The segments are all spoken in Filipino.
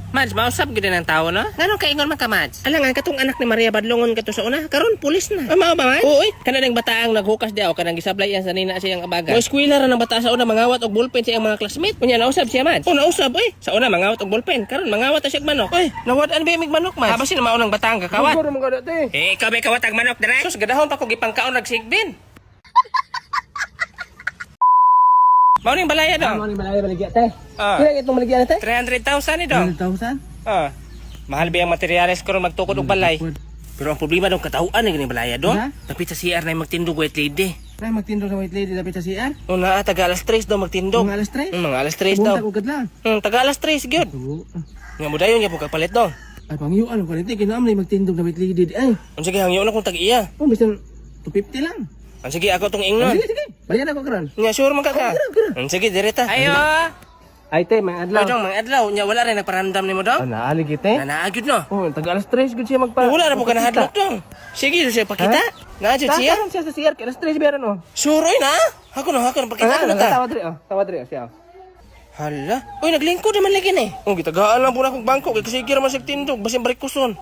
Mads, mausap gid ng tao no? Nganong kaingon man ka, Mads? Alangan katong anak ni Maria Badlongon kato sa una, karon pulis na. Mao ba, Mads? Oo, kana ng bataang naghukas diaw kanang gisablay yan sa nina siyang abaga. Mo eskwela ra ng bata sa una mangawat og ballpen sa iyang mga classmate. Unya nausab siya, Mads. Oh, nausab oy. Sa una mangawat og ballpen, karon mangawat ta siya og manok. Oy, nawad-an ba mig manok, Mads? Habasin mao nang bataang kakawat. Siguro mo kada te. Ikaw may kawat ang manok dere. Sus gadahon pa ko gipangkaon nagsigbin. Mao ning balaya dong. Ano ni malaya baligya te? Ah. Kaya itong baligya te? 300,000 ni dong. 100,000? Ah. Mahal ba ang materyales karon magtukod og balay? Pero ang problema dong katauan ni ganing balaya dong. Ha? Dapit sa CR na magtindog white lady. Nay magtindog sa white lady dapit sa CR. O na taga alas 3 daw magtindog. Mga alas 3? Mga alas 3 daw. Buntag ugad lang. Taga alas 3 gyud. Oo. Nga mo dayon gyud kapalit dong. Ay pangyuan ko nito kinaam na magtindog na white lady ay. Sige hangyo na kung tag-iya. Oh bisan 250 lang. Sige ako tong Oh, ingnon. sige. Bayan ako karon. Nga sure man ka ka. Sige direta. Ayo. Ay te, may adlaw. Dong mga adlaw nya wala rin nagparandam nimo dong. Naalig ite. Nanaagid no. Oh, taga alas 3 gud siya magpa. Wala ra po ka nahadlok dong. Sige siya pakita. Naadyo siya. Karon siya sa CR kay alas 3 biyaran oh. Suroy na. Ako na pakita ko na ta. Tawa diri oh. Tawa diri oh siya. Hala. Uy, naglingkod naman lagi ni. Oh, gitagaan lang po na akong bangko. Kaya kasi kira man siya tindog. Basin barikuson.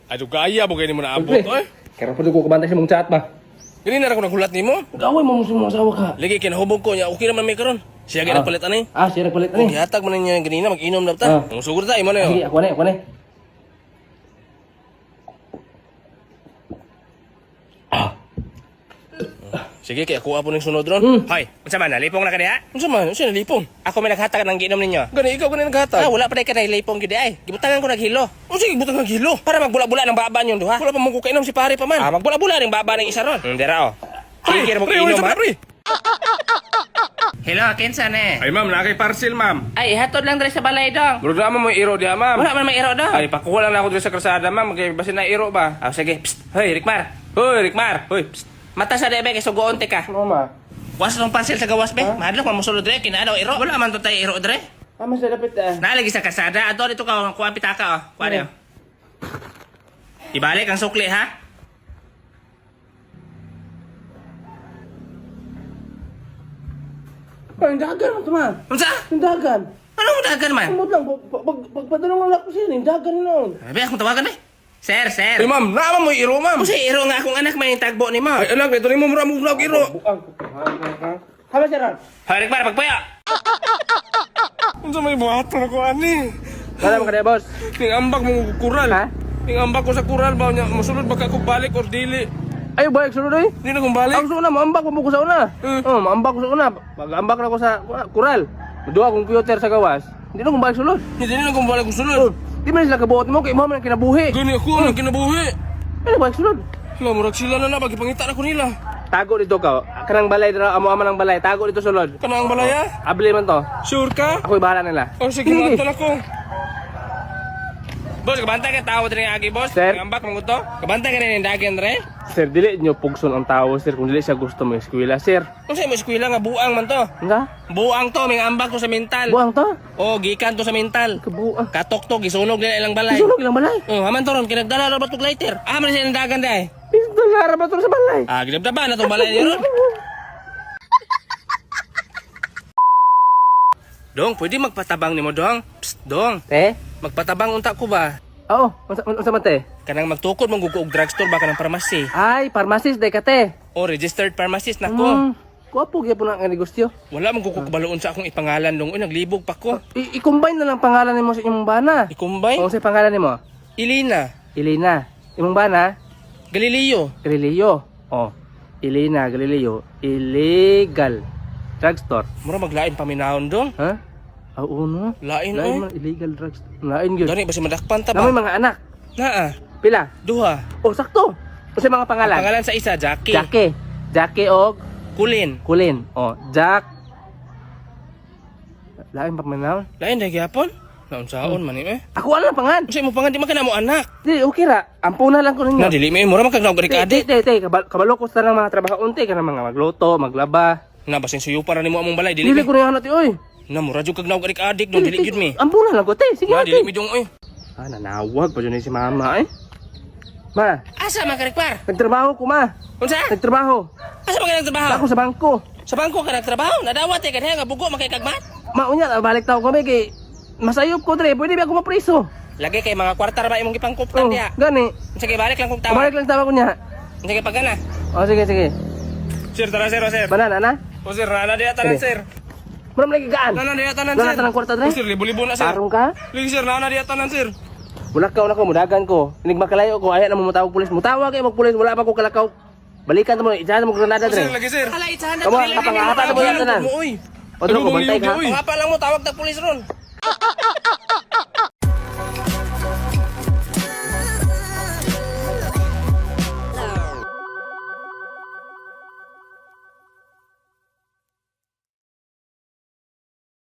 Ay, gaya mo kayo ni mo naabot, oy. Kaya pa ko kabantay sa mong chat ba. Ganun na ako naghulat ni mo. Gaway mo mo asawa ka. Lagi, kinahubog ko niya. Okay naman may karon. Siya ganang palit ani. Ah, siya nagpalit Oh, ani. gihatag mo na niya ganina. Mag-inom na ta. Ang sugur ta, imo na Sige, yun. ako na. Sige, kaya kuha po ng sunod ron. Hoy, unsa man, nalipong na ka niya? Unsa man, unsa nalipong? Ako may naghatag ng giinom ninyo. Gani, ikaw ganun naghatag. Wala pa rin ka na ilipong gid ay. Gibutangan ko naghilo. O sige, gibutangan naghilo. Para magbula-bula ng baba niyon duha. Wala pa mong kukainom si pare pa man. Magbula-bula ng baba ng isa ron. Dira o. Kikira mo inom ha? Hello, kinsa ne? Ay ma'am, nakay parcel ma'am. Ay, hatod lang dre sa balay dong. Programa mo iro diha ma'am. Wala man may iro dong. Ay pakuha lang na ako dito sa kalsada ma'am, kay basin na iro ba. Ah, sige. Psst. Hoy, Rikmar. Hoy, psst. Mata sa debe kay sugoon te ka. Ano ma? Was tong parcel sa gawas be. Mahadlok mamusulod dre kinaadaw iro. Wala man to tay iro dre. Ama sa dapat Nalagi sa kasada. Ato dito ka kuha pitaka oh. Kuha niyo. Ibalik ang sukli ha. Ay, dagan mo ma. Unsa? Dagan. Ano mo dagan man? Amot lang pagpadulong lang ako siya, dagan noon. Abi akong tawagan eh. Sir. Ay ma'am, naman mo iro ma'am. Kasi iro nga akong anak may tagbo ni mo. Ay anak, ito ni mo mura mo vlog iro. Buang ko. Haba siya. Hoy, Rikmar, pagpaya. Unsa may buhaton ako ani? Wala mo kada boss. Ning ambak mo kural. Ha? Ning ambak ko sa kural ba nya mosulod baka ko balik or dili. Ay, balik sunod eh. Di na kong balik. Ang sa una, maambak mo ko sa una. Oh, maambak ko sa una. Mag-ambak na ko sa kural. Dua computer sa gawas. Hindi na kong balik sulod. Di na kong balik ko sulod. Di man sila kabuot mo, kay mo man kinabuhi. Gani ako ang kinabuhi. Ano balik sulod? Hala, murag sila na bagi pangita na ko nila. Tago dito ka. Kanang balay dito, amo-ama ng balay. Tago dito sulod. Kana ang balaya? Abli man to. Sure ka? Ako'y bahala nila. Oh sige, matal ako. Boss, kabantay ka tao dre agi boss. Sir? Ang ambak mo to. Kabantay ka na ng dagan dre. Sir, dili nyo pugson ang tao, sir. Kung dili siya gusto mo eskwela, sir. Unsa mo eskwela nga buang man to. Nga? Buang to, may ambak to sa mental. Buang to? Oh, gikan to sa mental. Kabuang. Katok to, gisunog nila ilang balay. Isunog ilang balay. Oh, haman to ron, kinagdala ra batog lighter. Man siya ng dagan dai. Pisto lara ba to sa balay? Ah, ginabdaba na tong balay ni ron. Dong, pwede magpatabang nimo dong. Psst, dong. Eh? Magpatabang unta ko ba? Oo. Unsa man te? Kanang magtukod mong gugo og drugstore ba kanang pharmacy. Ay, pharmacist day ka te. O registered pharmacist nako. Kuwapo gyapon ang negosyo. Wala mong gugubaloon sa akong ipangalan dong. Uy, naglibog pa ko. I-combine na lang pangalan nimo sa imong bana. Ikumbay? Kung sa pangalan nimo? Ilina. Elena. Imong bana? Galileo. Galileo. Oh. Elena Galileo. Illegal drugstore. Mura maglain paminahon dong. Ha? Oo no. Lain Lain oy. man illegal drugs. Lain gyud. Gani ba si madakpan ta Namoy ba? mga anak. Naa. Pila? Duha. Oh, sakto. O sa mga pangalan? Pangalan sa isa Jackie. Jackie og Kulin. Kulin. Oh, Jack. Lain pa man naon. Lain dai gyapon. Naon saon man eh. Ako wala pangan. Unsa mo pangan di man kana mo anak. Di okay ra. Ampuna lang ko ninyo. Na dili mi mura man kag naog adik. Kabalo ko sa ng mga trabaho unti ka mga magluto, maglaba. Na basin suyo para nimo among balay dili. Dili ko na ti oy. Na mura jud kag naog adik dong dili gyud mi. Ampuna lang ko te. Sige Na dili ate. mi dong oy. Ah, nanawag pa dyan si mama eh. Ma, Asa man karikpar? nagtrabaho ko ma. Unsa? Nagtrabaho. Asa man ka nagtrabaho? Ako sa bangko. Sa bangko ka nagtrabaho? Nadawat eh kanha nga bugo makay kagmat. Ma, unya, balik tao kami kay masayop ko dre, pwede ba ako mapriso? Lagi kay mga kwarta ra ba imong gipangkuptan Oh, diha. gani. Sige, balik lang kung tawa. Balik lang tawa ko niya. Sige, pagana. Oh, sige, sige. Sir, tara sir, sir. Banana na? O sir, nana diya tanan Sige. sir. Maram lagi gaan. Nana diya tanan Wala sir. tanang kwarta dre. O sir, libo-libo na sir. Tarong ka? Lagi sir, nana diya tanan sir. Wala ka, mudagan ko. Inig makalayo ko, ayaw na mo matawag pulis. Mutawag kayo magpulis, wala pa ko kalakaw. Balikan mo, itsahan mo granada O sir, dre. lagi sir. Hala, itsahan na Kamu, to. kapang-apa na mo yan tanan. Uy. O dro, ko bantay ka. Uy. Nga pa lang mo tawag na pulis ron.